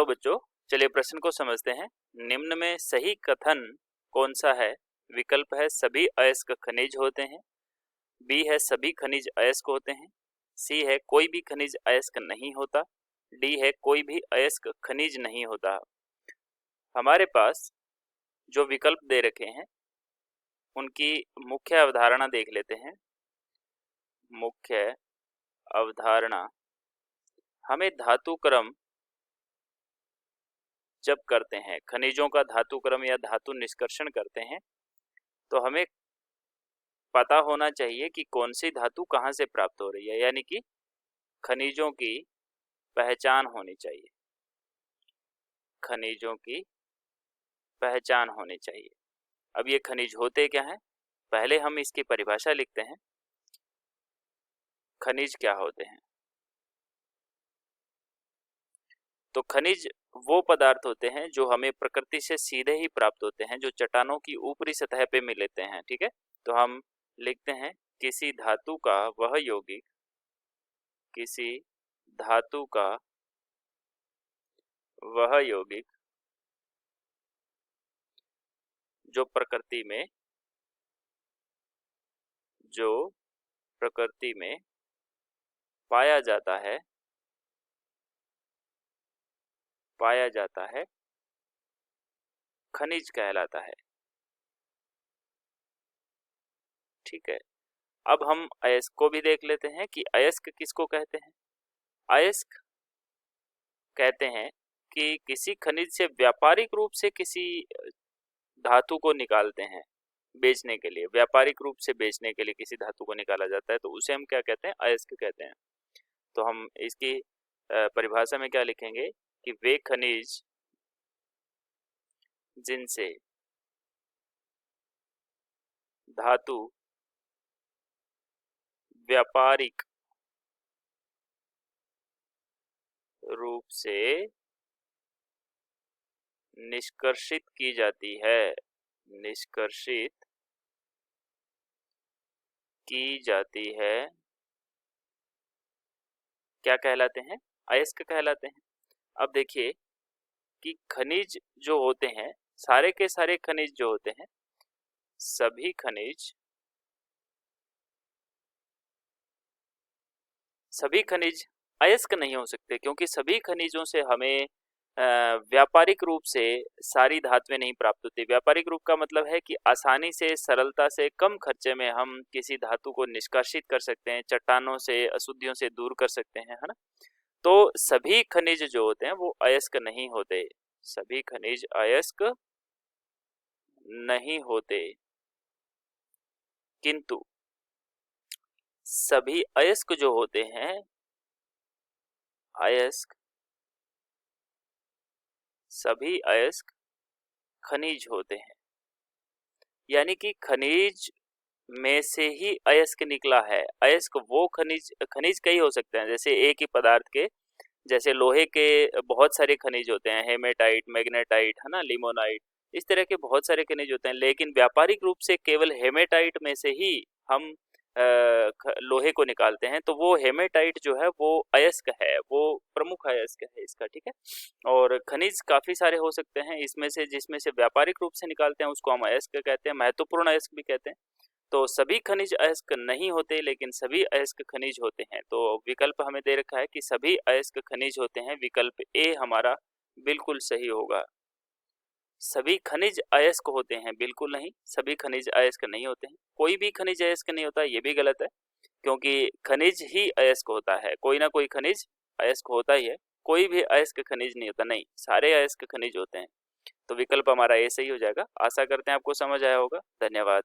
Hello बच्चों, चलिए प्रश्न को समझते हैं। निम्न में सही कथन कौन सा है? विकल्प है सभी अयस्क खनिज होते हैं, बी है सभी खनिज अयस्क होते हैं, सी है कोई भी खनिज अयस्क नहीं होता, डी है कोई भी अयस्क खनिज नहीं होता। हमारे पास जो विकल्प दे रखे हैं उनकी मुख्य अवधारणा देख लेते हैं। मुख्य अवधारणा, हमें धातु क्रम जब करते हैं, खनिजों का धातु क्रम या धातु निष्कर्षण करते हैं, तो हमें पता होना चाहिए कि कौन सी धातु कहाँ से प्राप्त हो रही है, यानी कि खनिजों की पहचान होनी चाहिए। खनिजों की पहचान होनी चाहिए। अब ये खनिज होते क्या हैं? पहले हम इसकी परिभाषा लिखते हैं। खनिज क्या होते हैं? तो खनिज वो पदार्थ होते हैं जो हमें प्रकृति से सीधे ही प्राप्त होते हैं, जो चट्टानों की ऊपरी सतह पे मिलते हैं। ठीक है, तो हम लिखते हैं किसी धातु का वह यौगिक, किसी धातु का वह यौगिक जो प्रकृति में पाया जाता है खनिज कहलाता है। ठीक है, अब हम अयस्क को भी देख लेते हैं कि अयस्क किसको कहते हैं। अयस्क कहते हैं कि किसी खनिज से व्यापारिक रूप से किसी धातु को निकालते हैं बेचने के लिए, व्यापारिक रूप से बेचने के लिए किसी धातु को निकाला जाता है, तो उसे हम क्या कहते हैं? अयस्क कहते हैं। तो हम इसकी परिभाषा में क्या लिखेंगे कि वे खनिज जिनसे धातु व्यापारिक रूप से निष्कर्षित की जाती है, क्या कहलाते हैं? अयस्क कहलाते हैं। अब देखिए कि खनिज जो होते हैं, सारे के सारे खनिज जो होते हैं, सभी खनिज अयस्क नहीं हो सकते, क्योंकि सभी खनिजों से हमें व्यापारिक रूप से सारी धातुएं नहीं प्राप्त होती। व्यापारिक रूप का मतलब है कि आसानी से, सरलता से, कम खर्चे में हम किसी धातु को निष्कासित कर सकते हैं, चट्टानों से, अशुद्धियों से दूर कर सकते हैं, है ना। तो सभी खनिज जो होते हैं वो अयस्क नहीं होते, सभी खनिज अयस्क नहीं होते, किंतु सभी अयस्क जो होते हैं, सभी अयस्क खनिज होते हैं। यानी कि खनिज में से ही अयस्क निकला है। अयस्क वो खनिज कई हो सकते हैं, जैसे एक ही पदार्थ के, जैसे लोहे के बहुत सारे खनिज होते हैं, हेमेटाइट, मैग्नेटाइट, है ना, लिमोनाइट, इस तरह के बहुत सारे खनिज होते हैं। लेकिन व्यापारिक रूप से केवल हेमेटाइट में से ही हम लोहे को निकालते हैं, तो वो हेमेटाइट जो है वो अयस्क है, वो प्रमुख अयस्क है इसका। ठीक है, और खनिज काफी सारे हो सकते हैं, इसमें से जिसमें से व्यापारिक रूप से निकालते हैं उसको हम अयस्क कहते हैं, महत्वपूर्ण अयस्क भी कहते हैं। तो सभी खनिज अयस्क नहीं होते, लेकिन सभी अयस्क खनिज होते हैं। तो विकल्प हमें दे रखा है कि सभी अयस्क खनिज होते हैं, विकल्प ए हमारा बिल्कुल सही होगा। सभी खनिज अयस्क होते हैं, बिल्कुल नहीं, सभी खनिज अयस्क नहीं होते हैं। कोई भी खनिज अयस्क नहीं होता, ये भी गलत है, क्योंकि खनिज ही अयस्क होता है, कोई ना कोई खनिज अयस्क होता ही है, कोई भी अयस्क खनिज नहीं होता, नहीं, सारे अयस्क खनिज होते हैं। तो विकल्प हमारा ए सही हो जाएगा। आशा करते हैं आपको समझ आया होगा। धन्यवाद।